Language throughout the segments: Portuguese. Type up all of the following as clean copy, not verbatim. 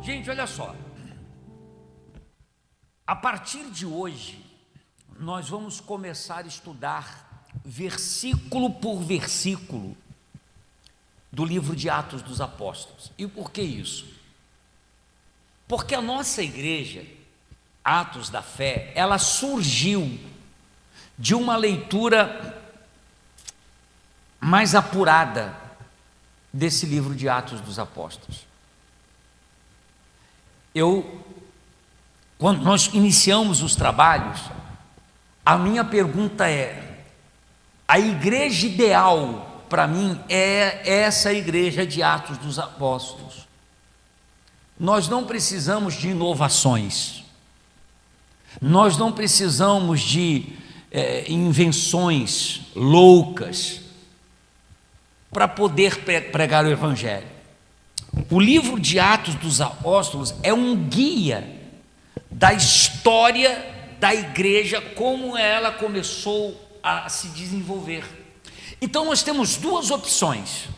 Gente, olha só. A partir de hoje, nós vamos começar a estudar versículo por versículo do livro de Atos dos Apóstolos. E por que isso? Porque a nossa igreja, Atos da Fé, ela surgiu de uma leitura mais apurada desse livro de Atos dos Apóstolos. Quando nós iniciamos os trabalhos, a minha pergunta é: a igreja ideal para mim é essa igreja de Atos dos Apóstolos. Nós não precisamos de inovações, nós não precisamos de invenções loucas para poder pregar o Evangelho. O livro de Atos dos Apóstolos é um guia da história da igreja, como ela começou a se desenvolver. Então nós temos duas opções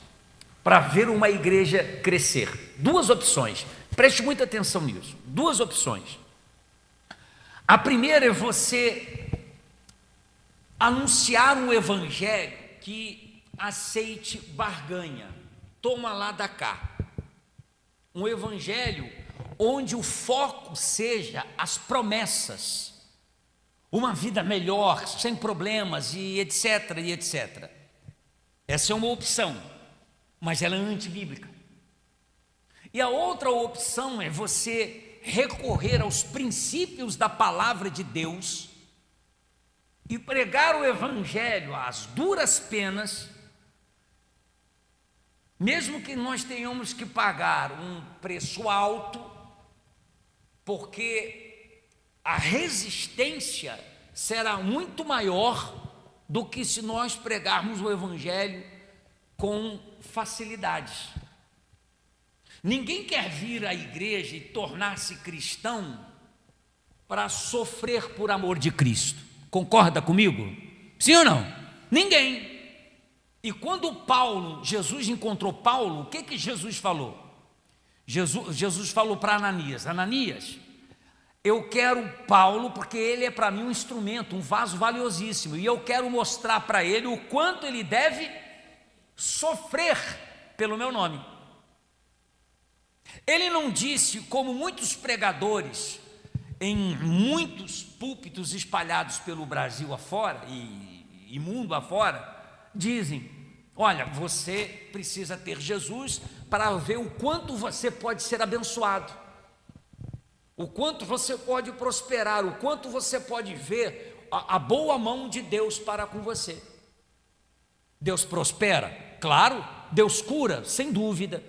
para ver uma igreja crescer. Duas opções, preste muita atenção nisso. Duas opções. A primeira é você anunciar um evangelho que aceite barganha, toma lá da cá. Um evangelho onde o foco seja as promessas, uma vida melhor, sem problemas e etc, e etc. Essa é uma opção, mas ela é antibíblica. E a outra opção é você recorrer aos princípios da palavra de Deus e pregar o evangelho às duras penas, mesmo que nós tenhamos que pagar um preço alto, porque a resistência será muito maior do que se nós pregarmos o evangelho com facilidade. Ninguém quer vir à igreja e tornar-se cristão para sofrer por amor de Cristo. Concorda comigo? Sim ou não? Ninguém. E quando Jesus encontrou Paulo, o que Jesus falou? Jesus falou para Ananias: Ananias, eu quero Paulo porque ele é para mim um instrumento, um vaso valiosíssimo, e eu quero mostrar para ele o quanto ele deve sofrer pelo meu nome. Ele não disse, como muitos pregadores em muitos púlpitos espalhados pelo Brasil afora e mundo afora, dizem: olha, você precisa ter Jesus para ver o quanto você pode ser abençoado, o quanto você pode prosperar, o quanto você pode ver a boa mão de Deus para com você. Deus prospera? Claro. Deus cura? Sem dúvida.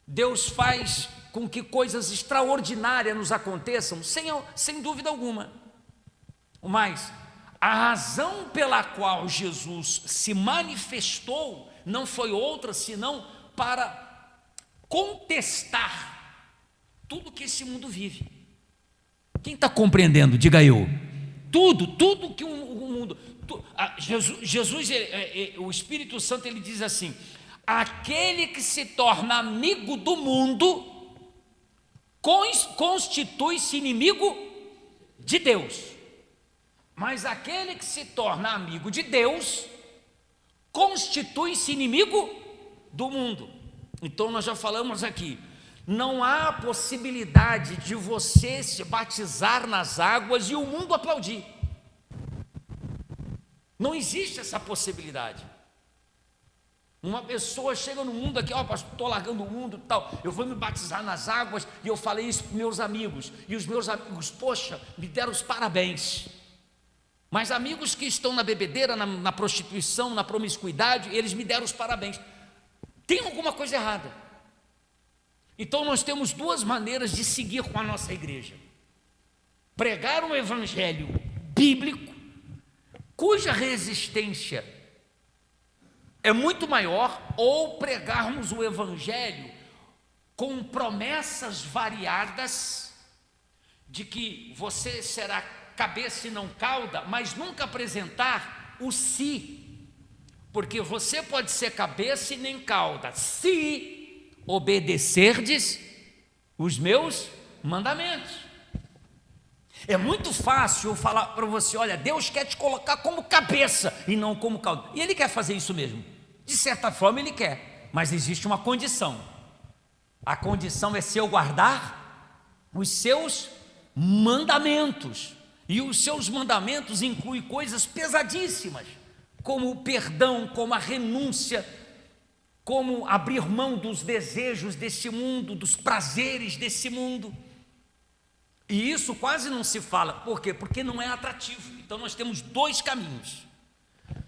Deus faz com que coisas extraordinárias nos aconteçam? Sem dúvida alguma. Mas a razão pela qual Jesus se manifestou não foi outra senão para contestar tudo que esse mundo vive. Quem está compreendendo? Diga eu. Tudo que o mundo... Jesus, o Espírito Santo, ele diz assim: aquele que se torna amigo do mundo constitui-se inimigo de Deus. Mas aquele que se torna amigo de Deus constitui-se inimigo do mundo. Então nós já falamos aqui, não há possibilidade de você se batizar nas águas e o mundo aplaudir. Não existe essa possibilidade. Uma pessoa chega no mundo aqui: ó, pastor, estou largando o mundo e tal, eu vou me batizar nas águas, e eu falei isso para meus amigos, e os meus amigos, poxa, me deram os parabéns. Mas amigos que estão na bebedeira, na prostituição, na promiscuidade, eles me deram os parabéns. Tem alguma coisa errada. Então nós temos duas maneiras de seguir com a nossa igreja: pregar um evangelho bíblico, cuja resistência é muito maior, ou pregarmos o evangelho com promessas variadas de que você será cabeça e não cauda, mas nunca apresentar o si, porque você pode ser cabeça e nem cauda se obedecerdes os meus mandamentos. É muito fácil eu falar para você: olha, Deus quer te colocar como cabeça e não como cauda. E Ele quer fazer isso mesmo. De certa forma Ele quer, mas existe uma condição. A condição é se eu guardar os seus mandamentos. E os seus mandamentos incluem coisas pesadíssimas, como o perdão, como a renúncia, como abrir mão dos desejos desse mundo, dos prazeres desse mundo. E isso quase não se fala. Por quê? Porque não é atrativo. Então nós temos dois caminhos: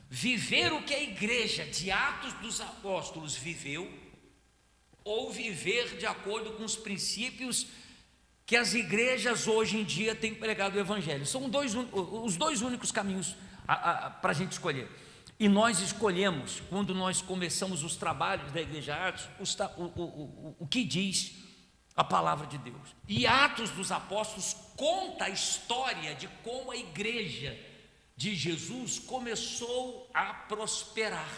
viver o que a igreja de Atos dos Apóstolos viveu, ou viver de acordo com os princípios que as igrejas hoje em dia têm pregado o evangelho. São os dois únicos caminhos para a gente escolher. E nós escolhemos, quando nós começamos os trabalhos da igreja Atos, o que diz a palavra de Deus. E Atos dos Apóstolos conta a história de como a igreja de Jesus começou a prosperar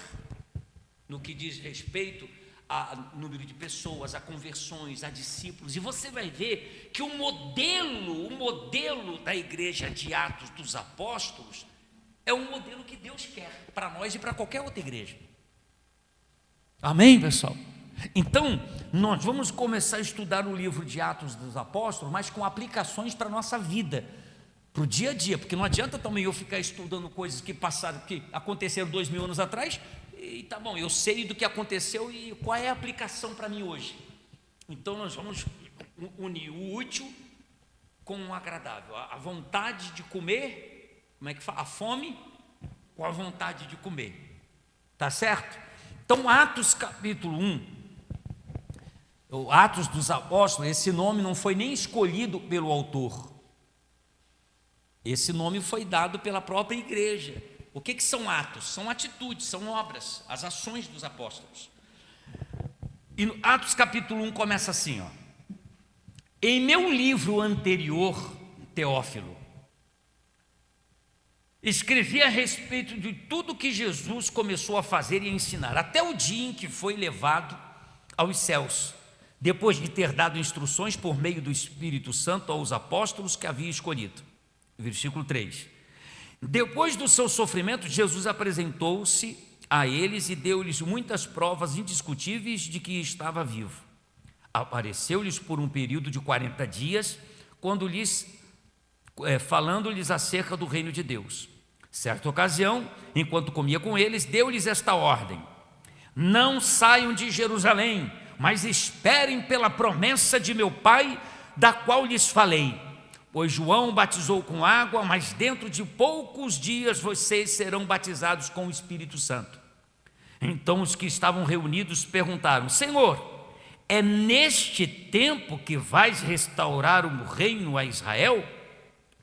no que diz respeito a número de pessoas, a conversões, a discípulos. E você vai ver que o modelo da igreja de Atos dos Apóstolos é um modelo que Deus quer para nós e para qualquer outra igreja. Amém, pessoal? Então, nós vamos começar a estudar o livro de Atos dos Apóstolos, mas com aplicações para a nossa vida, para o dia a dia, porque não adianta também eu ficar estudando coisas que passaram, que aconteceram 2000 anos atrás, e tá bom, eu sei do que aconteceu e qual é a aplicação para mim hoje. Então nós vamos unir o útil com o agradável, a vontade de comer, como é que fala? A fome com a vontade de comer, tá certo? Então Atos capítulo 1, o Atos dos Apóstolos, esse nome não foi nem escolhido pelo autor, esse nome foi dado pela própria igreja. O que são atos? São atitudes, são obras, as ações dos apóstolos. E no Atos capítulo 1 começa assim, ó: em meu livro anterior, Teófilo, escrevi a respeito de tudo que Jesus começou a fazer e a ensinar, até o dia em que foi levado aos céus, depois de ter dado instruções por meio do Espírito Santo aos apóstolos que havia escolhido. Versículo 3. Depois do seu sofrimento, Jesus apresentou-se a eles e deu-lhes muitas provas indiscutíveis de que estava vivo. Apareceu-lhes por um período de 40 dias, falando-lhes acerca do reino de Deus. Certa ocasião, enquanto comia com eles, deu-lhes esta ordem: não saiam de Jerusalém, mas esperem pela promessa de meu Pai, da qual lhes falei. Pois João batizou com água, mas dentro de poucos dias vocês serão batizados com o Espírito Santo. Então os que estavam reunidos perguntaram: Senhor, é neste tempo que vais restaurar o reino a Israel?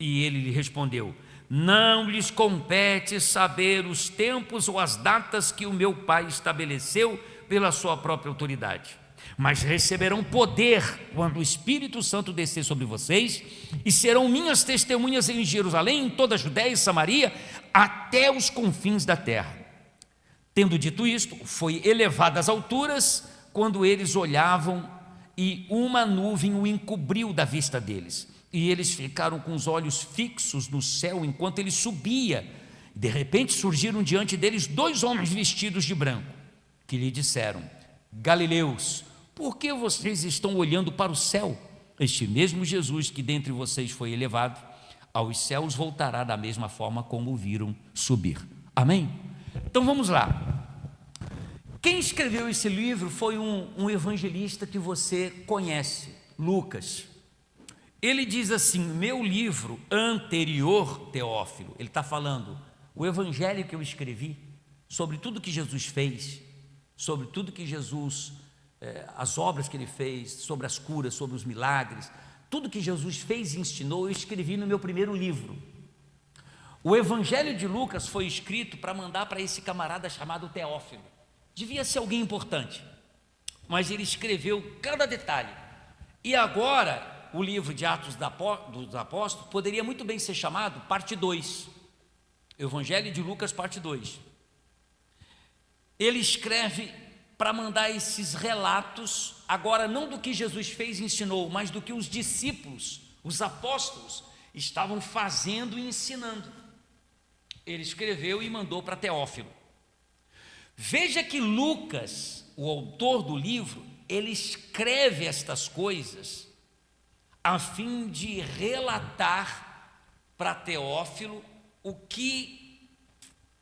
E ele lhe respondeu: não lhes compete saber os tempos ou as datas que o meu Pai estabeleceu pela sua própria autoridade. Mas receberão poder quando o Espírito Santo descer sobre vocês, e serão minhas testemunhas em Jerusalém, em toda a Judéia e Samaria, até os confins da terra. Tendo dito isto, foi elevado às alturas, quando eles olhavam, e uma nuvem o encobriu da vista deles. E eles ficaram com os olhos fixos no céu enquanto ele subia. De repente surgiram diante deles 2 homens vestidos de branco, que lhe disseram: Galileus, por que vocês estão olhando para o céu? Este mesmo Jesus que dentre vocês foi elevado aos céus voltará da mesma forma como o viram subir. Amém? Então vamos lá. Quem escreveu esse livro foi um evangelista que você conhece, Lucas. Ele diz assim: meu livro anterior, Teófilo. Ele está falando o evangelho que eu escrevi sobre tudo que Jesus fez, sobre tudo que Jesus, as obras que ele fez, sobre as curas, sobre os milagres, tudo que Jesus fez e ensinou, eu escrevi no meu primeiro livro. O evangelho de Lucas foi escrito para mandar para esse camarada chamado Teófilo. Devia ser alguém importante, mas ele escreveu cada detalhe. E agora, o livro de Atos dos Apóstolos poderia muito bem ser chamado parte 2, Evangelho de Lucas parte 2. Ele escreve para mandar esses relatos, agora não do que Jesus fez e ensinou, mas do que os discípulos, os apóstolos, estavam fazendo e ensinando. Ele escreveu e mandou para Teófilo. Veja que Lucas, o autor do livro, ele escreve estas coisas a fim de relatar para Teófilo o que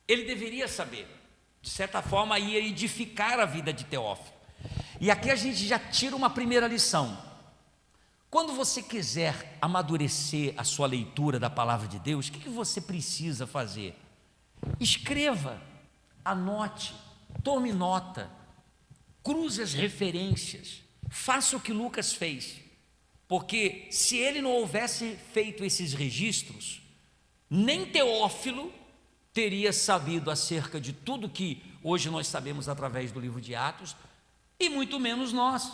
ele deveria saber. De certa forma, ia edificar a vida de Teófilo. E aqui a gente já tira uma primeira lição. Quando você quiser amadurecer a sua leitura da palavra de Deus, o que você precisa fazer? Escreva, anote, tome nota, cruze as referências, faça o que Lucas fez, porque se ele não houvesse feito esses registros, nem Teófilo teria sabido acerca de tudo que hoje nós sabemos através do livro de Atos, e muito menos nós.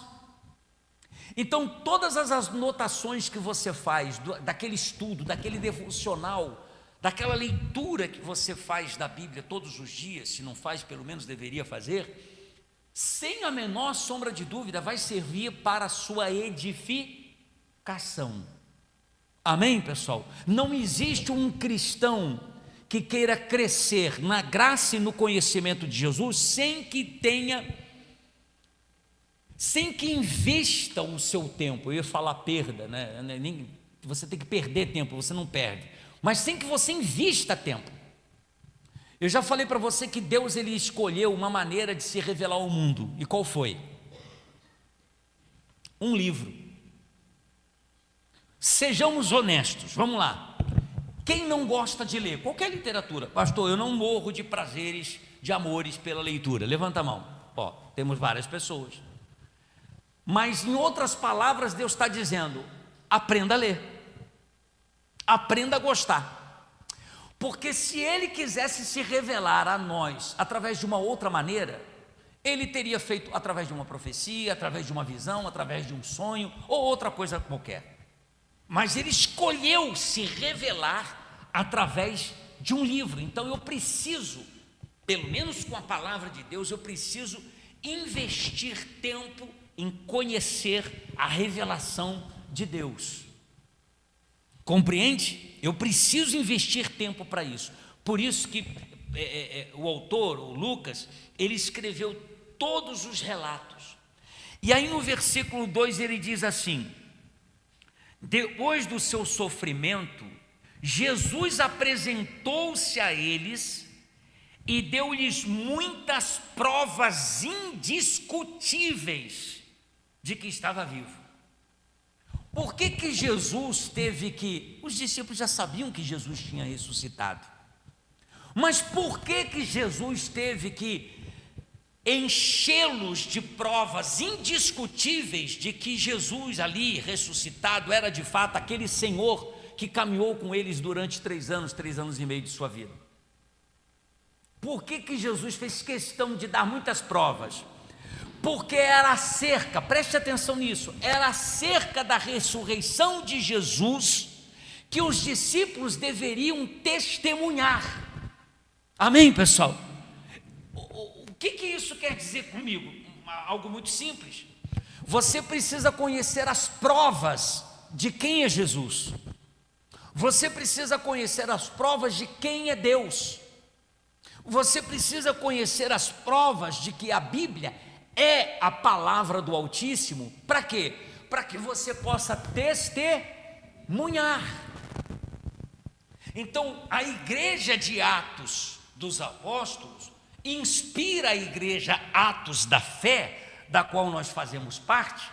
Então, todas as anotações que você faz daquele estudo, daquele devocional, daquela leitura que você faz da Bíblia todos os dias, se não faz, pelo menos deveria fazer, sem a menor sombra de dúvida, vai servir para a sua edificação. Amém, pessoal? Não existe um cristão que queira crescer na graça e no conhecimento de Jesus sem que invista o seu tempo. Eu ia falar perda, né? Você tem que perder tempo, você não perde, mas sem que você invista tempo. Eu já falei para você que Deus ele escolheu uma maneira de se revelar ao mundo, e qual foi? Um livro. Sejamos honestos, vamos lá. Quem não gosta de ler qualquer literatura? Pastor, eu não morro de prazeres, de amores pela leitura. Levanta a mão. Ó, temos várias pessoas. Mas em outras palavras, Deus está dizendo: aprenda a ler, aprenda a gostar, porque se Ele quisesse se revelar a nós através de uma outra maneira, Ele teria feito através de uma profecia, através de uma visão, através de um sonho ou outra coisa qualquer. Mas Ele escolheu se revelar através de um livro. Então eu preciso, pelo menos com a palavra de Deus, eu preciso investir tempo em conhecer a revelação de Deus. Compreende? Eu preciso investir tempo para isso. Por isso que o autor, o Lucas, ele escreveu todos os relatos. E aí no versículo 2 ele diz assim: depois do seu sofrimento, Jesus apresentou-se a eles e deu-lhes muitas provas indiscutíveis de que estava vivo. Por que Jesus teve que... Os discípulos já sabiam que Jesus tinha ressuscitado, mas por que Jesus teve que enchê-los de provas indiscutíveis de que Jesus ali ressuscitado era de fato aquele Senhor que caminhou com eles durante 3 anos e meio de sua vida? Por que Jesus fez questão de dar muitas provas? Porque era acerca, preste atenção nisso, era acerca da ressurreição de Jesus que os discípulos deveriam testemunhar. Amém, pessoal? O que isso quer dizer comigo? Algo muito simples. Você precisa conhecer as provas de quem é Jesus. Você precisa conhecer as provas de quem é Deus. Você precisa conhecer as provas de que a Bíblia é a palavra do Altíssimo. Para quê? Para que você possa testemunhar. Então, a igreja de Atos dos Apóstolos inspira a igreja Atos da Fé, da qual nós fazemos parte,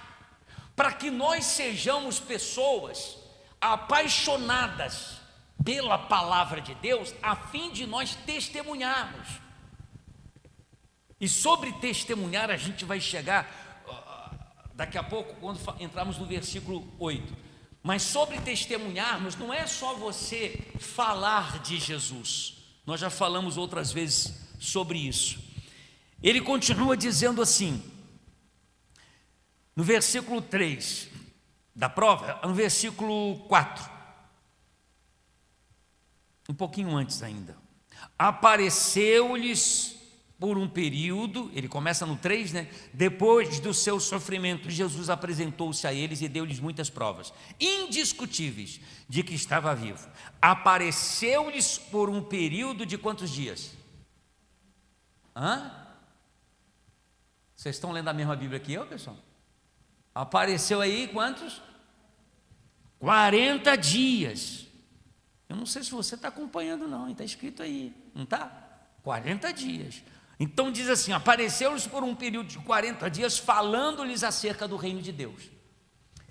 para que nós sejamos pessoas apaixonadas pela palavra de Deus, a fim de nós testemunharmos. E sobre testemunhar a gente vai chegar daqui a pouco, quando entrarmos no versículo 8. Mas sobre testemunharmos, não é só você falar de Jesus. Nós já falamos outras vezes sobre isso. Ele continua dizendo assim, no versículo 3 da prova, no versículo 4, um pouquinho antes ainda: apareceu-lhes por um período, ele começa no 3, né? Depois do seu sofrimento, Jesus apresentou-se a eles e deu-lhes muitas provas indiscutíveis de que estava vivo. Apareceu-lhes por um período de quantos dias? Vocês estão lendo a mesma Bíblia que eu, pessoal? Apareceu aí quantos? 40 dias. Eu não sei se você está acompanhando não, está escrito aí, não está? 40 dias. Então diz assim, apareceu-lhes por um período de 40 dias, falando-lhes acerca do reino de Deus.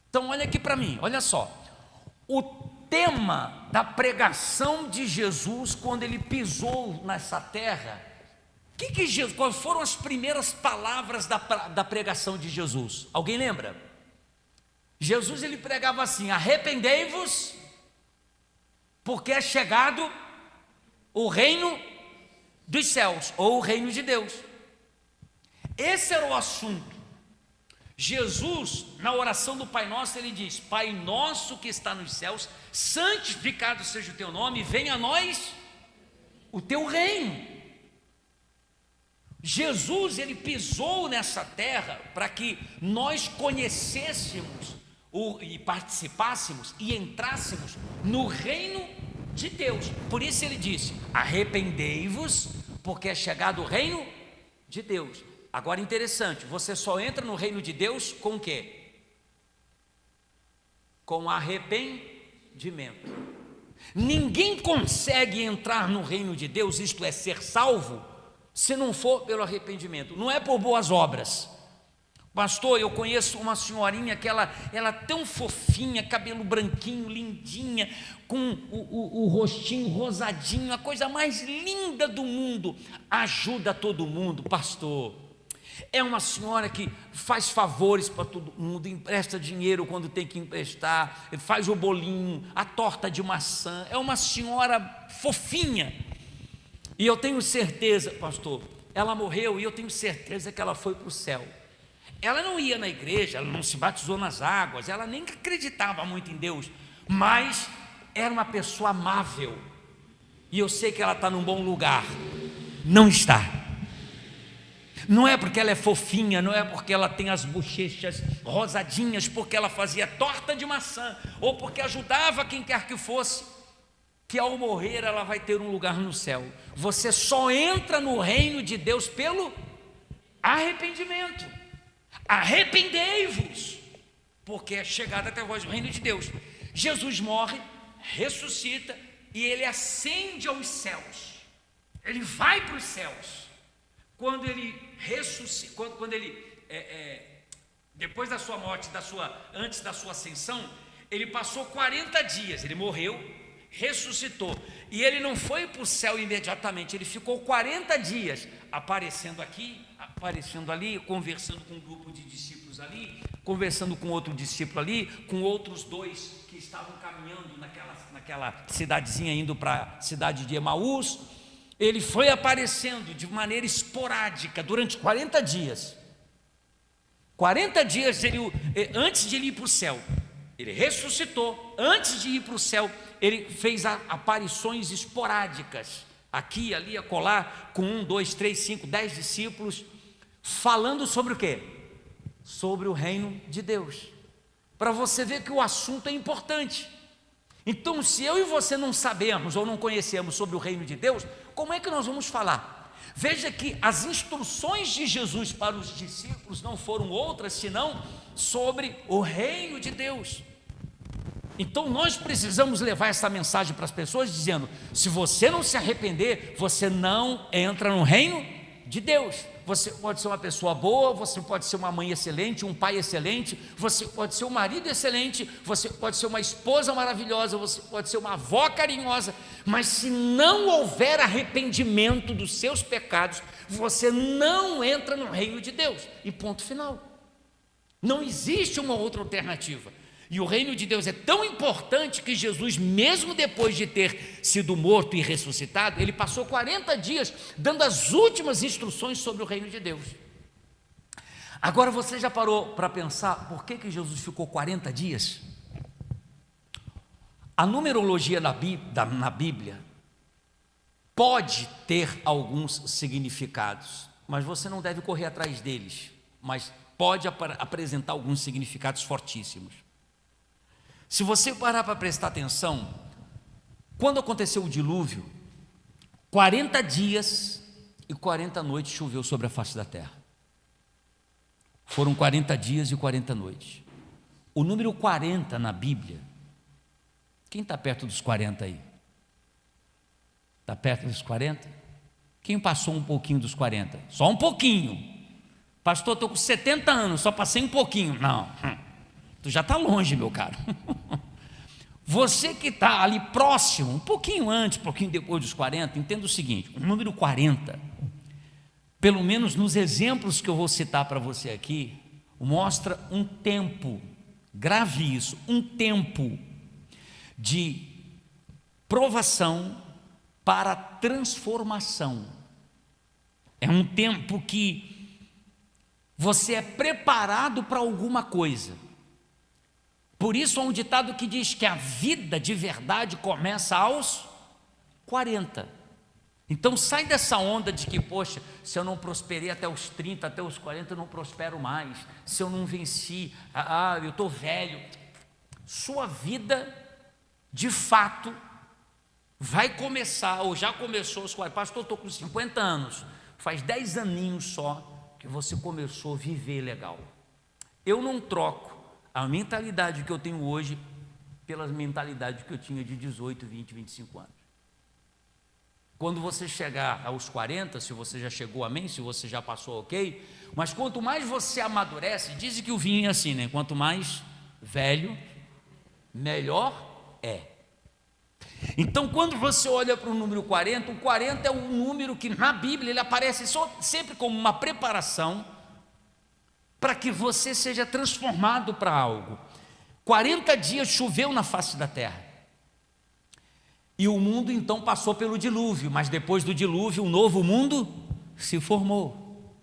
Então olha aqui para mim, olha só. O tema da pregação de Jesus, quando ele pisou nessa terra, quais foram as primeiras palavras da pregação de Jesus? Alguém lembra? Jesus ele pregava assim: arrependei-vos, porque é chegado o reino dos céus, ou o reino de Deus. Esse era o assunto. Jesus, na oração do Pai Nosso, ele diz: Pai nosso que está nos céus, santificado seja o teu nome, venha a nós o teu reino. Jesus, ele pisou nessa terra para que nós conhecêssemos e participássemos e entrássemos no reino de Deus. Por isso ele disse: arrependei-vos, porque é chegado o reino de Deus. Agora interessante, você só entra no reino de Deus com o quê? Com arrependimento. Ninguém consegue entrar no reino de Deus, isto é, ser salvo, se não for pelo arrependimento. Não é por boas obras. Pastor, eu conheço uma senhorinha que ela tão fofinha, cabelo branquinho, lindinha, com o rostinho rosadinho, a coisa mais linda do mundo, ajuda todo mundo, pastor. É uma senhora que faz favores para todo mundo, empresta dinheiro quando tem que emprestar, faz o bolinho, a torta de maçã, é uma senhora fofinha. E eu tenho certeza, pastor, ela morreu e eu tenho certeza que ela foi para o céu. Ela não ia na igreja, ela não se batizou nas águas, ela nem acreditava muito em Deus, mas era uma pessoa amável, e eu sei que ela está num bom lugar. Não está. Não é porque ela é fofinha, não é porque ela tem as bochechas rosadinhas, porque ela fazia torta de maçã, ou porque ajudava quem quer que fosse, que ao morrer ela vai ter um lugar no céu. Você só entra no reino de Deus pelo arrependimento. Arrependei-vos, porque é chegado até vós o reino de Deus. Jesus morre, ressuscita e ele ascende aos céus. Ele vai para os céus. Quando ele ressuscita, quando ele depois da sua morte, antes da sua ascensão, ele passou 40 dias. Ele morreu, ressuscitou, e ele não foi para o céu imediatamente. Ele ficou 40 dias aparecendo aqui, aparecendo ali, conversando com um grupo de discípulos ali, conversando com outro discípulo ali, com outros dois que estavam caminhando naquela cidadezinha, indo para a cidade de Emaús. Ele foi aparecendo de maneira esporádica durante 40 dias. 40 dias antes de ele ir para o céu, ele ressuscitou. Antes de ir para o céu, ele fez aparições esporádicas, aqui, ali, acolá, com 1, 2, 3, 5, 10 discípulos, falando sobre o quê? Sobre o reino de Deus, para você ver que o assunto é importante. Então, se eu e você não sabemos ou não conhecemos sobre o reino de Deus, como é que nós vamos falar? Veja que as instruções de Jesus para os discípulos não foram outras senão sobre o reino de Deus. Então nós precisamos levar essa mensagem para as pessoas dizendo: se você não se arrepender, você não entra no reino de Deus. Você pode ser uma pessoa boa, você pode ser uma mãe excelente, um pai excelente, você pode ser um marido excelente, você pode ser uma esposa maravilhosa, você pode ser uma avó carinhosa, mas se não houver arrependimento dos seus pecados, você não entra no reino de Deus, e ponto final. Não existe uma outra alternativa. E o reino de Deus é tão importante que Jesus, mesmo depois de ter sido morto e ressuscitado, ele passou 40 dias dando as últimas instruções sobre o reino de Deus. Agora você já parou para pensar por que Jesus ficou 40 dias? A numerologia na Bíblia pode ter alguns significados, mas você não deve correr atrás deles, mas pode apresentar alguns significados fortíssimos. Se você parar para prestar atenção, quando aconteceu o dilúvio, 40 dias e 40 noites choveu sobre a face da terra. Foram 40 dias e 40 noites. O número 40 na Bíblia, quem está perto dos 40 aí? Está perto dos 40? Quem passou um pouquinho dos 40? Só um pouquinho. Pastor, estou com 70 anos, só passei um pouquinho. Não, tu já está longe, meu caro. Você que está ali próximo, um pouquinho antes, um pouquinho depois dos 40, entenda o seguinte: o número 40, pelo menos nos exemplos que eu vou citar para você aqui, mostra um tempo, grave isso, um tempo de provação para transformação. É um tempo que você é preparado para alguma coisa. Por isso há um ditado que diz que a vida de verdade começa aos 40. Então sai dessa onda de que, poxa, se eu não prosperei até os 30, até os 40 eu não prospero mais. Se eu não venci, eu estou velho. Sua vida, de fato, vai começar, ou já começou aos 40. Pastor, eu estou com 50 anos. Faz 10 aninhos só que você começou a viver legal. Eu não troco a mentalidade que eu tenho hoje pela mentalidade que eu tinha de 18, 20, 25 anos. Quando você chegar aos 40, se você já chegou, amém, se você já passou, ok, mas quanto mais você amadurece, dizem que o vinho é assim, né? Quanto mais velho, melhor é. Então, quando você olha para o número 40, o 40 é um número que na Bíblia ele aparece sempre como uma preparação para que você seja transformado para algo. 40 dias choveu na face da terra. E o mundo então passou pelo dilúvio, mas depois do dilúvio um novo mundo se formou.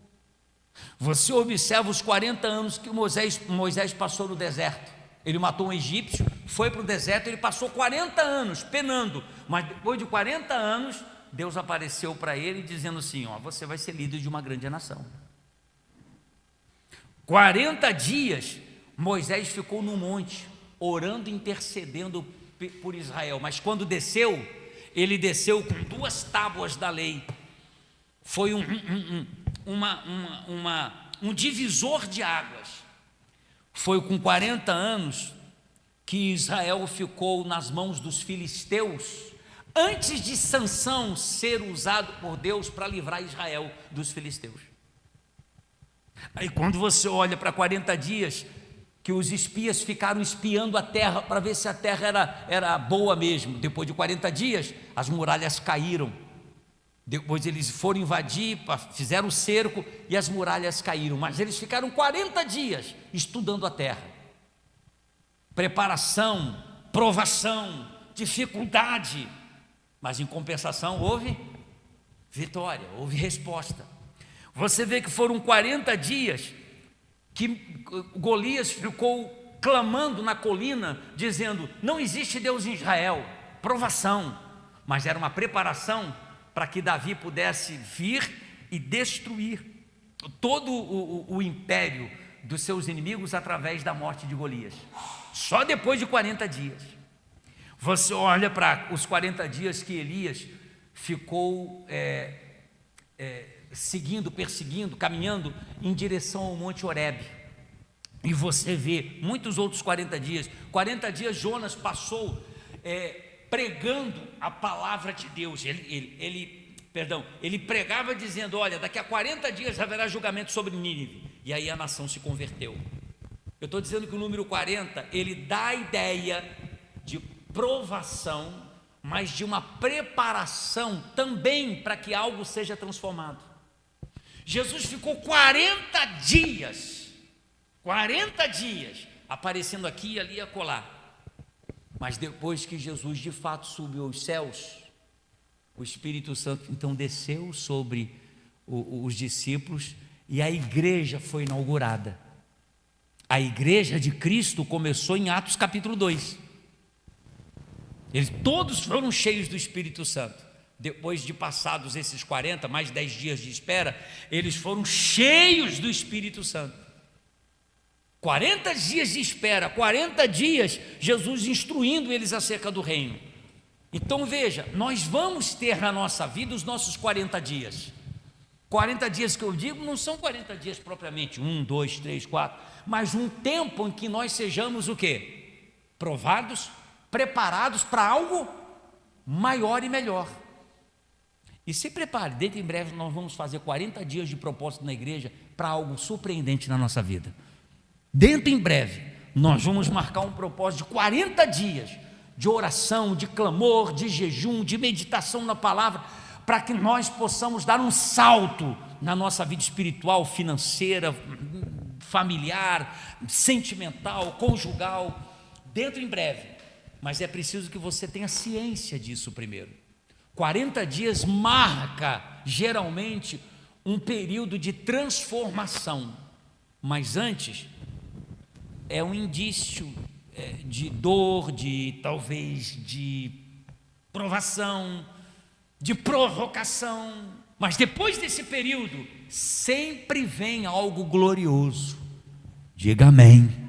Você observa os 40 anos que Moisés passou no deserto. Ele matou um egípcio, foi para o deserto, ele passou 40 anos penando, mas depois de 40 anos, Deus apareceu para ele dizendo assim: você vai ser líder de uma grande nação. 40 dias, Moisés ficou no monte, orando, intercedendo por Israel, mas quando desceu, ele desceu com 2 tábuas da lei. Foi um divisor de águas. Foi com 40 anos que Israel ficou nas mãos dos filisteus, antes de Sansão ser usado por Deus para livrar Israel dos filisteus. Aí quando você olha para 40 dias, que os espias ficaram espiando a terra para ver se a terra era boa mesmo. Depois de 40 dias, as muralhas caíram. Depois eles foram invadir, fizeram o cerco e as muralhas caíram. Mas eles ficaram 40 dias estudando a terra. Preparação, provação, dificuldade. Mas em compensação houve vitória, houve resposta. Você vê que foram 40 dias que Golias ficou clamando na colina, dizendo: não existe Deus em Israel. Provação, mas era uma preparação para que Davi pudesse vir e destruir todo o império dos seus inimigos através da morte de Golias. Só depois de 40 dias. Você olha para os 40 dias que Elias ficou seguindo, perseguindo, caminhando em direção ao Monte Horebe. E você vê muitos outros 40 dias. 40 dias Jonas passou pregando a palavra de Deus. Ele pregava dizendo: olha, daqui a 40 dias haverá julgamento sobre Nínive. E aí a nação se converteu. Eu estou dizendo que o número 40, ele dá a ideia de provação, mas de uma preparação também para que algo seja transformado. Jesus ficou 40 dias, aparecendo aqui e ali e acolá. Mas depois que Jesus de fato subiu aos céus, o Espírito Santo então desceu sobre os discípulos e a igreja foi inaugurada. A igreja de Cristo começou em Atos capítulo 2. Eles todos foram cheios do Espírito Santo. depois de passados esses 40, mais 10 dias de espera, eles foram cheios do Espírito Santo. 40 dias de espera, 40 dias, Jesus instruindo eles acerca do reino. Então veja, nós vamos ter na nossa vida os nossos 40 dias. 40 dias que eu digo não são 40 dias propriamente, 1, 2, 3, 4, mas um tempo em que nós sejamos o quê? Provados, preparados para algo maior e melhor. E se prepare, dentro em breve nós vamos fazer 40 dias de propósito na igreja para algo surpreendente na nossa vida. Dentro em breve nós vamos marcar um propósito de 40 dias de oração, de clamor, de jejum, de meditação na palavra, para que nós possamos dar um salto na nossa vida espiritual, financeira, familiar, sentimental, conjugal, dentro em breve. Mas é preciso que você tenha ciência disso primeiro. 40 dias marca, geralmente, um período de transformação, mas antes, é um indício de dor, talvez de provação, de provocação, mas depois desse período, sempre vem algo glorioso. Diga amém.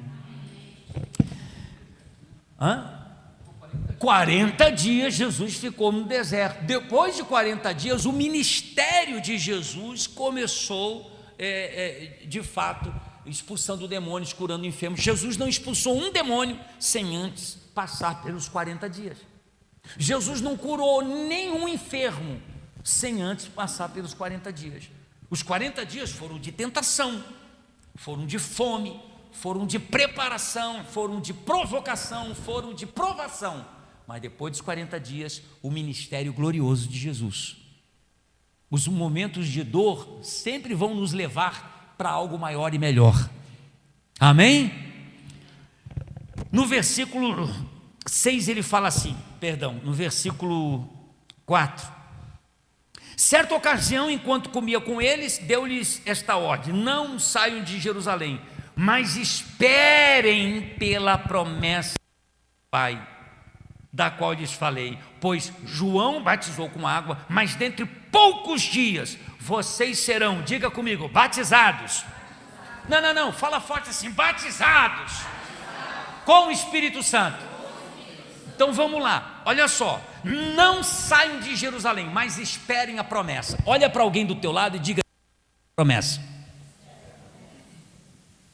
40 dias Jesus ficou no deserto. Depois de 40 dias, o ministério de Jesus começou, de fato, expulsando demônios, curando enfermos. Jesus não expulsou um demônio sem antes passar pelos 40 dias. Jesus não curou nenhum enfermo sem antes passar pelos 40 dias. Os 40 dias foram de tentação, foram de fome, foram de preparação, foram de provocação, foram de provação. Mas depois dos 40 dias, o ministério glorioso de Jesus. Os momentos de dor sempre vão nos levar para algo maior e melhor. Amém? No versículo 6 ele fala assim, no versículo 4. Certa ocasião, enquanto comia com eles, deu-lhes esta ordem: não saiam de Jerusalém, mas esperem pela promessa do Pai, da qual lhes falei. Pois João batizou com água, mas dentro de poucos dias vocês serão, diga comigo, batizados. Não, fala forte assim, batizados com o Espírito Santo. Então vamos lá, olha só, não saiam de Jerusalém, mas esperem a promessa. Olha para alguém do teu lado e diga: promessa.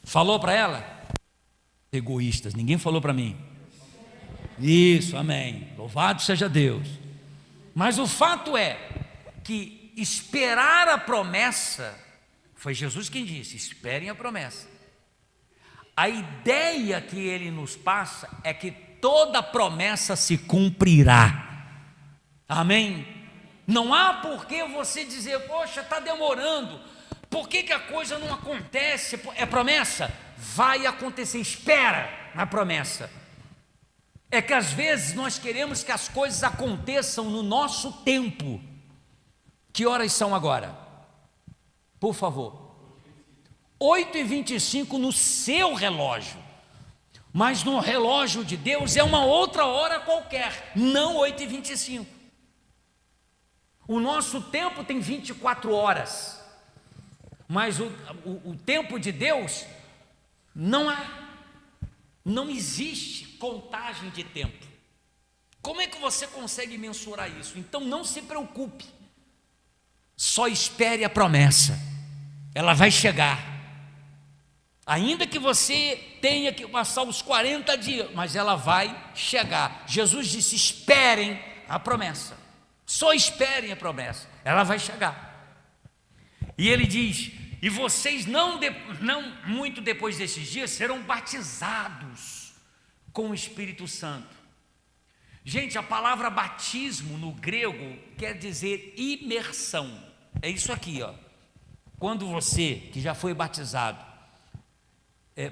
Falou para ela? Egoístas, ninguém falou para mim. Isso, amém, louvado seja Deus. Mas o fato é que esperar a promessa, foi Jesus quem disse: esperem a promessa. A ideia que ele nos passa é que toda promessa se cumprirá. Amém? Não há por que você dizer: poxa, está demorando, por que a coisa não acontece? É promessa? Vai acontecer, espera na promessa. É que às vezes nós queremos que as coisas aconteçam no nosso tempo. Que horas são agora? Por favor. 8h25 no seu relógio. Mas no relógio de Deus é uma outra hora qualquer, não 8h25. O nosso tempo tem 24 horas. Mas o tempo de Deus não existe contagem de tempo. Como é que você consegue mensurar isso? Então não se preocupe, só espere a promessa, ela vai chegar, ainda que você tenha que passar os 40 dias, mas ela vai chegar. Jesus disse: esperem a promessa, só esperem a promessa, ela vai chegar. E ele diz: e vocês não muito depois desses dias serão batizados com o Espírito Santo. Gente, a palavra batismo no grego quer dizer imersão. É isso aqui, ó. Quando você, que já foi batizado,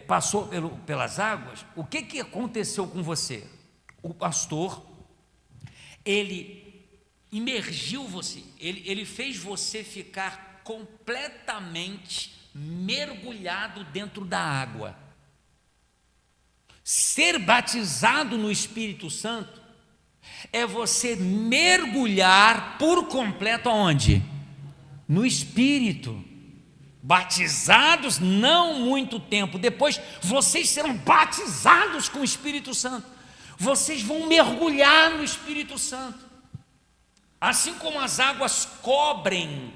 passou pelas águas, o que aconteceu com você? O pastor, ele imergiu você, ele fez você ficar completamente mergulhado dentro da água. Ser batizado no Espírito Santo É você mergulhar por completo aonde? No Espírito. Batizados não muito tempo depois, vocês serão batizados com o Espírito Santo. Vocês vão mergulhar no Espírito Santo. Assim como as águas cobrem,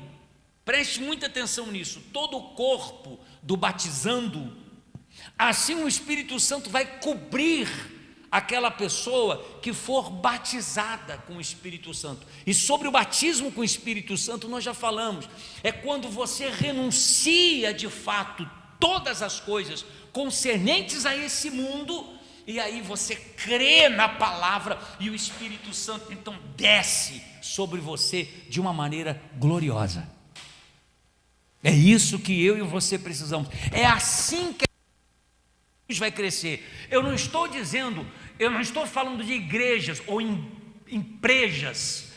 preste muita atenção nisso, todo o corpo do batizando, assim o Espírito Santo vai cobrir aquela pessoa que for batizada com o Espírito Santo. E sobre o batismo com o Espírito Santo nós já falamos, é quando você renuncia de fato todas as coisas concernentes a esse mundo, e aí você crê na palavra, e o Espírito Santo então desce sobre você de uma maneira gloriosa. É isso que eu e você precisamos. É assim que vai crescer. Eu não estou falando de igrejas ou empresas,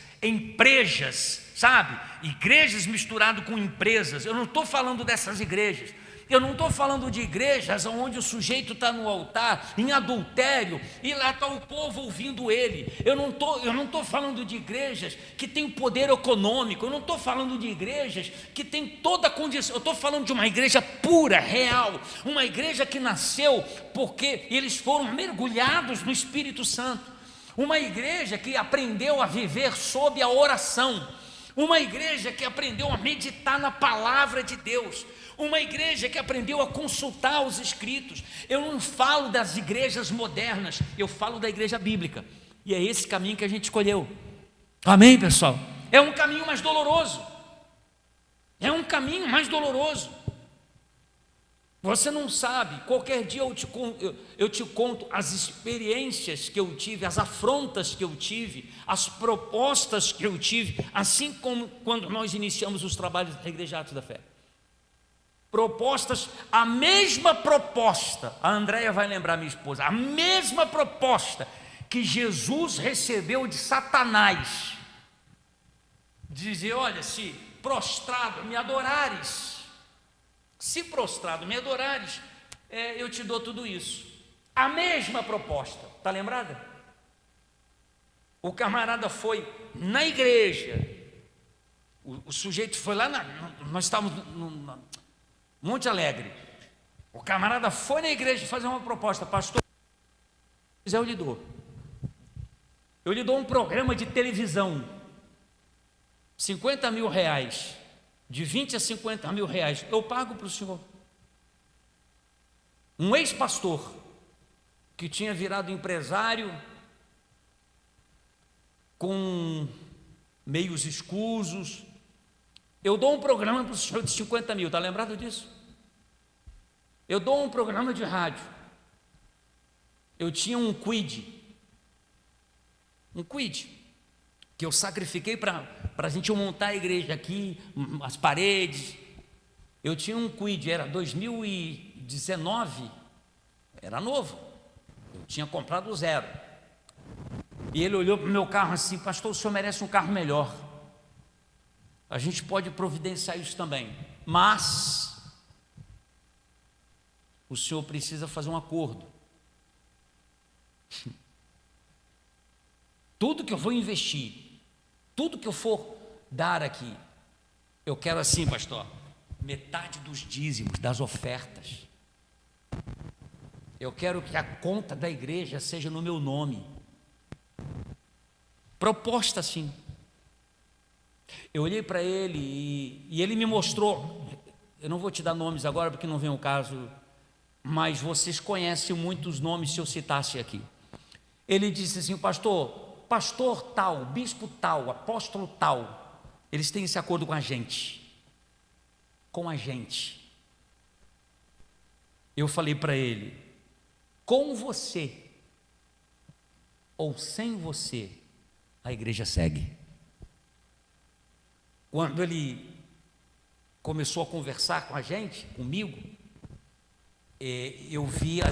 sabe? Igrejas misturado com empresas. Eu não estou falando dessas igrejas. Eu não estou falando de igrejas onde o sujeito está no altar, em adultério, e lá está o povo ouvindo ele. Eu não estou falando de igrejas que têm poder econômico. Eu não estou falando de igrejas que têm toda a condição. Eu estou falando de uma igreja pura, real. Uma igreja que nasceu porque eles foram mergulhados no Espírito Santo. Uma igreja que aprendeu a viver sob a oração. Uma igreja que aprendeu a meditar na palavra de Deus. Uma igreja que aprendeu a consultar os escritos. Eu não falo das igrejas modernas, eu falo da igreja bíblica. E é esse caminho que a gente escolheu. Amém, pessoal? É um caminho mais doloroso. É um caminho mais doloroso. Você não sabe, qualquer dia eu te conto as experiências que eu tive, as afrontas que eu tive, as propostas que eu tive, assim como quando nós iniciamos os trabalhos da Igreja Atos da Fé. Propostas, a mesma proposta, a Andréia vai lembrar, minha esposa, a mesma proposta que Jesus recebeu de Satanás, dizer: olha, se prostrado me adorares, eu te dou tudo isso. A mesma proposta, está lembrada? O camarada foi na igreja, o sujeito foi lá, nós estávamos no Monte Alegre, o camarada foi na igreja fazer uma proposta: pastor, se quiser eu lhe dou um programa de televisão, 50 mil reais, de 20 a 50 mil reais, eu pago para o senhor. Um ex-pastor, que tinha virado empresário, com meios escusos, eu dou um programa para o senhor de 50 mil, está lembrado disso? Eu dou um programa de rádio. Eu tinha um quid, que eu sacrifiquei para a gente montar a igreja aqui, as paredes. Eu tinha um quid, era 2019, era novo, eu tinha comprado zero. E ele olhou para o meu carro assim: pastor, o senhor merece um carro melhor. A gente pode providenciar isso também, mas o senhor precisa fazer um acordo. Tudo que eu vou investir, tudo que eu for dar aqui, eu quero assim, pastor, metade dos dízimos, das ofertas. Eu quero que a conta da igreja seja no meu nome. Proposta assim. Eu olhei para ele e ele me mostrou, eu não vou te dar nomes agora porque não vem o caso, mas vocês conhecem muitos nomes se eu citasse aqui. Ele disse assim: pastor tal, bispo tal, apóstolo tal, eles têm esse acordo com a gente. Eu falei para ele: com você ou sem você, a igreja segue. Quando ele começou a conversar com a gente, comigo, eu vi a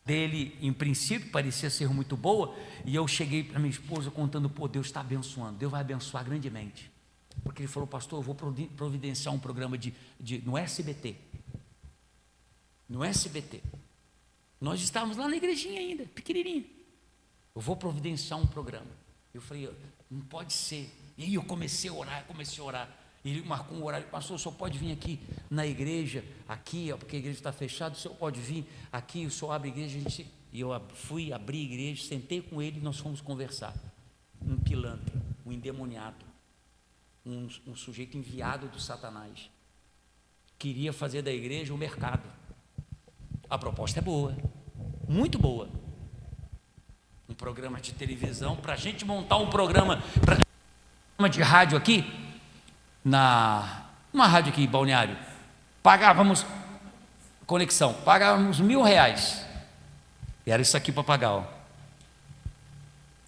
dele, em princípio, parecia ser muito boa, e eu cheguei para minha esposa contando: pô, Deus está abençoando, Deus vai abençoar grandemente. Porque ele falou: pastor, eu vou providenciar um programa no SBT. No SBT. Nós estávamos lá na igrejinha ainda, pequenininha. Eu vou providenciar um programa. Eu falei, não pode ser. E aí eu comecei a orar. Ele marcou um horário, pastor, o senhor pode vir aqui na igreja, aqui, ó, porque a igreja está fechada, o senhor pode vir aqui, o senhor abre a igreja. E eu fui abrir a igreja, sentei com ele e nós fomos conversar. Um pilantra, um endemoniado, um sujeito enviado do Satanás, queria fazer da igreja um mercado. A proposta é boa, muito boa. Um programa de televisão, para a gente montar um programa de rádio aqui, uma rádio aqui em Balneário, pagávamos conexão, pagávamos R$1.000, e era isso aqui para pagar, ó.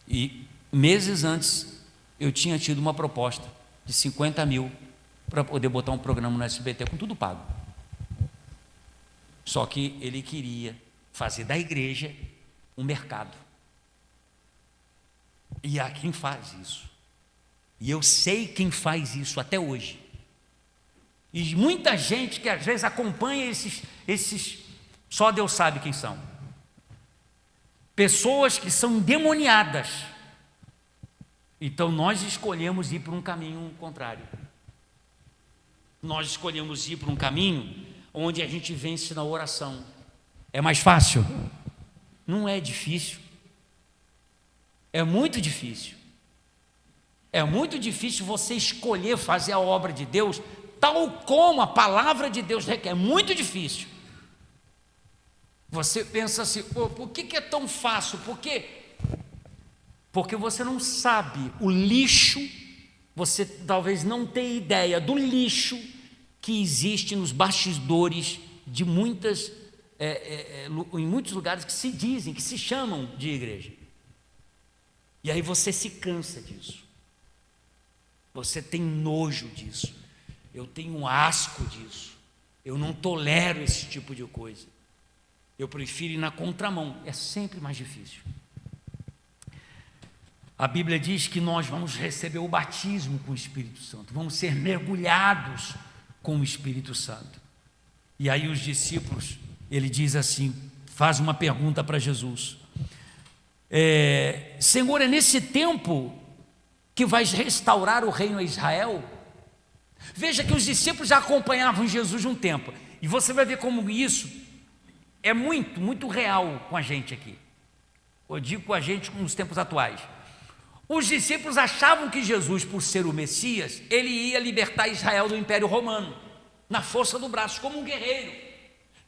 E meses antes eu tinha tido uma proposta de 50 mil para poder botar um programa no SBT com tudo pago. Só que ele queria fazer da igreja um mercado. E há quem faz isso. E eu sei quem faz isso até hoje. E muita gente que às vezes acompanha esses só Deus sabe quem são. Pessoas que são endemoniadas. Então nós escolhemos ir por um caminho contrário. Nós escolhemos ir por um caminho onde a gente vence na oração. É mais fácil? Não é difícil. É muito difícil. É muito difícil você escolher fazer a obra de Deus tal como a palavra de Deus requer. É muito difícil. Você pensa assim, por que é tão fácil? Porque você não sabe o lixo, você talvez não tenha ideia do lixo que existe nos bastidores de em muitos lugares que se dizem, que se chamam de igreja. E aí você se cansa disso. Você tem nojo disso. Eu tenho um asco disso. Eu não tolero esse tipo de coisa. Eu prefiro ir na contramão. É sempre mais difícil. A Bíblia diz que nós vamos receber o batismo com o Espírito Santo. Vamos ser mergulhados com o Espírito Santo. E aí os discípulos, ele diz assim, faz uma pergunta para Jesus. Senhor, é nesse tempo que vais restaurar o reino a Israel? Veja que os discípulos já acompanhavam Jesus um tempo, e você vai ver como isso é muito, muito real com a gente aqui. Eu digo com a gente nos tempos atuais. Os discípulos achavam que Jesus, por ser o Messias, ele ia libertar Israel do Império Romano, na força do braço, como um guerreiro.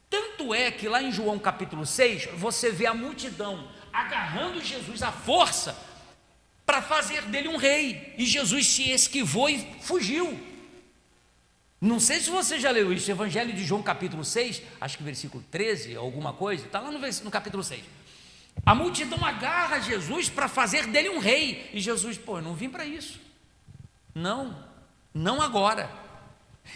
Tanto é que lá em João capítulo 6, você vê a multidão agarrando Jesus à força para fazer dele um rei, e Jesus se esquivou e fugiu. Não sei se você já leu isso, Evangelho de João capítulo 6, acho que versículo 13, alguma coisa, está lá no capítulo 6. A multidão agarra Jesus para fazer dele um rei, e Jesus, eu não vim para isso, não agora.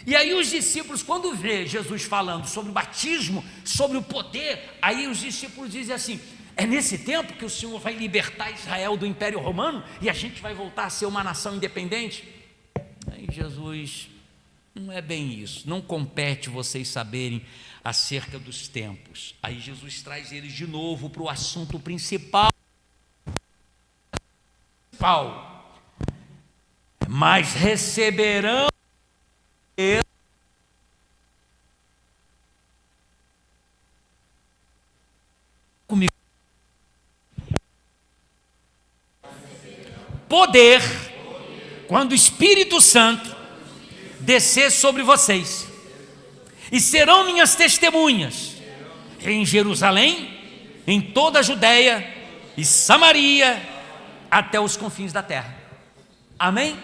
E aí os discípulos, quando vê Jesus falando sobre o batismo, sobre o poder, aí os discípulos dizem assim, é nesse tempo que o Senhor vai libertar Israel do Império Romano, e a gente vai voltar a ser uma nação independente? Aí Jesus, não é bem isso, não compete vocês saberem acerca dos tempos. Aí Jesus traz eles de novo para o assunto principal. Mas receberão comigo poder quando o Espírito Santo descer sobre vocês, e serão minhas testemunhas em Jerusalém, em toda a Judéia e Samaria, até os confins da terra. Amém?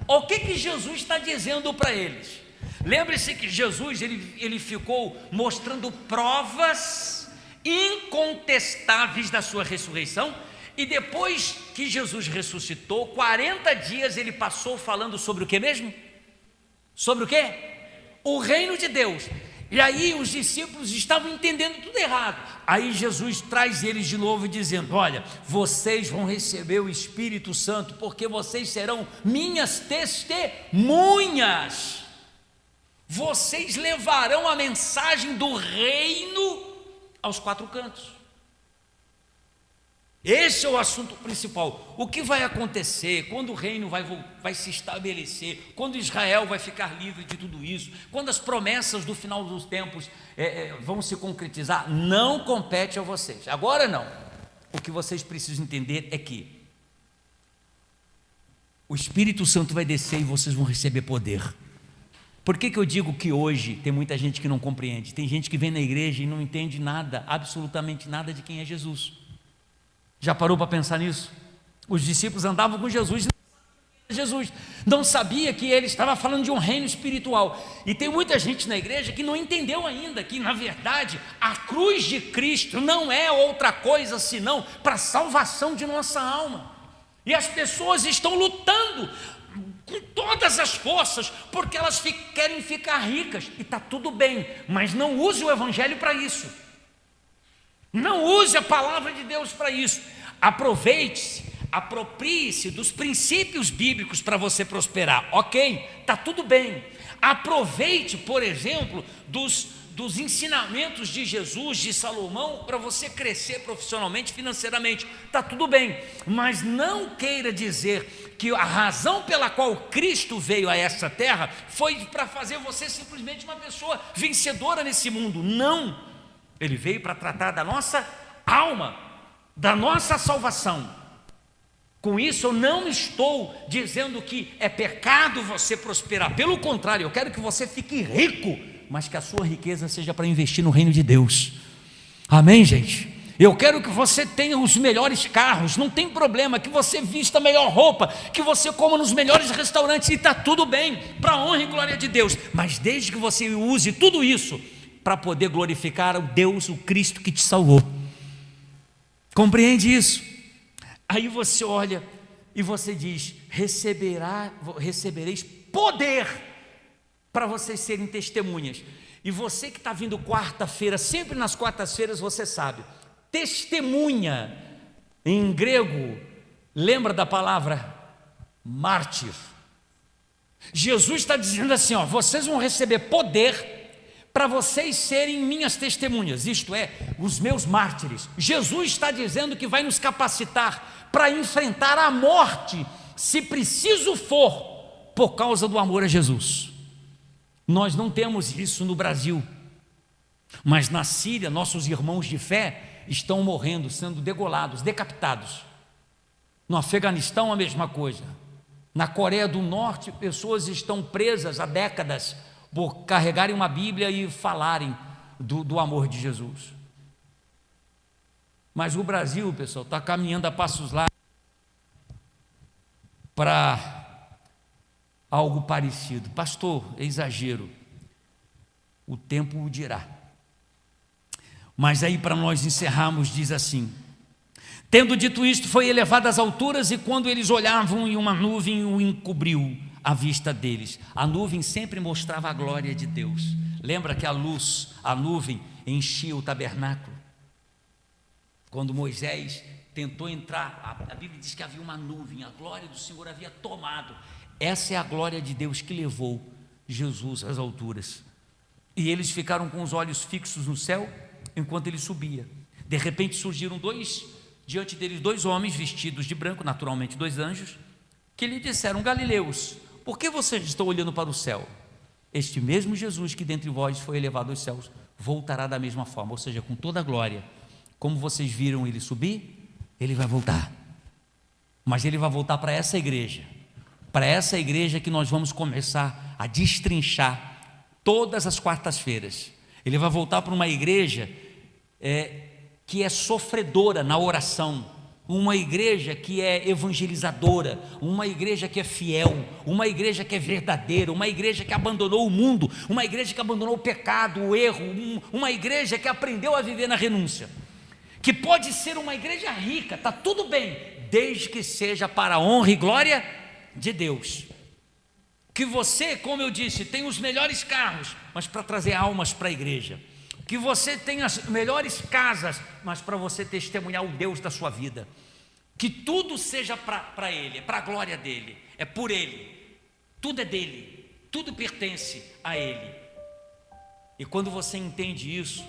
O que Jesus está dizendo para eles? Lembre-se que Jesus ele ficou mostrando provas incontestáveis da sua ressurreição, e depois que Jesus ressuscitou, 40 dias ele passou falando sobre o que mesmo? Sobre o quê? O reino de Deus. E aí os discípulos estavam entendendo tudo errado. Aí Jesus traz eles de novo dizendo, olha, vocês vão receber o Espírito Santo, porque vocês serão minhas testemunhas. Vocês levarão a mensagem do reino aos quatro cantos. Esse é o assunto principal. O que vai acontecer, quando o reino vai se estabelecer, quando Israel vai ficar livre de tudo isso, quando as promessas do final dos tempos vão se concretizar, não compete a vocês. Agora não. O que vocês precisam entender é que o Espírito Santo vai descer e vocês vão receber poder. Por que eu digo que hoje tem muita gente que não compreende? Tem gente que vem na igreja e não entende nada, absolutamente nada de quem é Jesus. Já parou para pensar nisso? Os discípulos andavam com Jesus, não sabia que ele estava falando de um reino espiritual. E tem muita gente na igreja que não entendeu ainda que, na verdade, a cruz de Cristo não é outra coisa senão para a salvação de nossa alma. E as pessoas estão lutando com todas as forças, porque elas querem ficar ricas, e está tudo bem, mas não use o evangelho para isso. Não use a palavra de Deus para isso. Aproveite-se, aproprie-se dos princípios bíblicos para você prosperar, ok? Está tudo bem. Aproveite, por exemplo, dos ensinamentos de Jesus, de Salomão, para você crescer profissionalmente, financeiramente, está tudo bem, mas não queira dizer que a razão pela qual Cristo veio a essa terra foi para fazer você simplesmente uma pessoa vencedora nesse mundo. Não, ele veio para tratar da nossa alma, da nossa salvação. Com isso eu não estou dizendo que é pecado você prosperar, pelo contrário, eu quero que você fique rico, mas que a sua riqueza seja para investir no reino de Deus. Amém, gente? Eu quero que você tenha os melhores carros, não tem problema, que você vista a melhor roupa, que você coma nos melhores restaurantes, e está tudo bem, para a honra e glória de Deus, mas desde que você use tudo isso para poder glorificar o Deus, o Cristo que te salvou. Compreende isso? Aí você olha e você diz: recebereis poder para vocês serem testemunhas. E você que está vindo quarta-feira, sempre nas quartas-feiras, você sabe, testemunha em grego, lembra da palavra mártir. Jesus está dizendo assim, ó, vocês vão receber poder para vocês serem minhas testemunhas, isto é, os meus mártires. Jesus está dizendo que vai nos capacitar para enfrentar a morte, se preciso for, por causa do amor a Jesus. Nós não temos isso no Brasil, mas na Síria, nossos irmãos de fé estão morrendo, sendo degolados, decapitados. No Afeganistão, a mesma coisa. Na Coreia do Norte, pessoas estão presas há décadas por carregarem uma Bíblia e falarem do amor de Jesus. Mas o Brasil, pessoal, está caminhando a passos largos para algo parecido. Pastor, é exagero. O tempo o dirá. Mas aí, para nós encerrarmos, diz assim: tendo dito isto, foi elevado às alturas, e quando eles olhavam, e uma nuvem o encobriu à vista deles. A nuvem sempre mostrava a glória de Deus. Lembra que a luz, a nuvem, enchia o tabernáculo? Quando Moisés tentou entrar, a Bíblia diz que havia uma nuvem, a glória do Senhor havia tomado. Essa é a glória de Deus que levou Jesus às alturas. E eles ficaram com os olhos fixos no céu enquanto ele subia. De repente surgiram diante deles dois homens vestidos de branco, naturalmente dois anjos, que lhe disseram: Galileus, por que vocês estão olhando para o céu? Este mesmo Jesus que dentre vós foi elevado aos céus voltará da mesma forma, ou seja, com toda a glória. Como vocês viram ele subir, ele vai voltar. Mas ele vai voltar para essa igreja que nós vamos começar a destrinchar todas as quartas-feiras. Ele vai voltar para uma igreja que é sofredora na oração, uma igreja que é evangelizadora, uma igreja que é fiel, uma igreja que é verdadeira, uma igreja que abandonou o mundo, uma igreja que abandonou o pecado, o erro, uma igreja que aprendeu a viver na renúncia, que pode ser uma igreja rica, está tudo bem, desde que seja para a honra e glória de Deus. Que você, como eu disse, tem os melhores carros, mas para trazer almas para a igreja. Que você tenha as melhores casas, mas para você testemunhar o Deus da sua vida. Que tudo seja para Ele, é para a glória dEle, é por Ele. Tudo é dEle, tudo pertence a Ele. E quando você entende isso,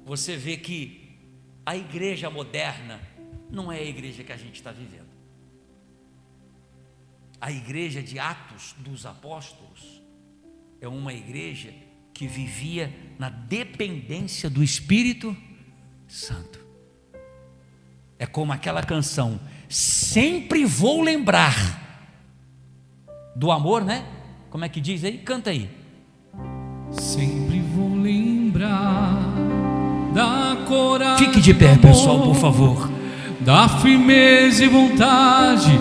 você vê que a igreja moderna não é a igreja que a gente está vivendo. A igreja de Atos dos Apóstolos é uma igreja que vivia na dependência do Espírito Santo. É como aquela canção, sempre vou lembrar do amor, né? Como é que diz aí? Canta aí. Sempre vou lembrar da coragem. Fique de pé, pessoal, por favor. Da firmeza e vontade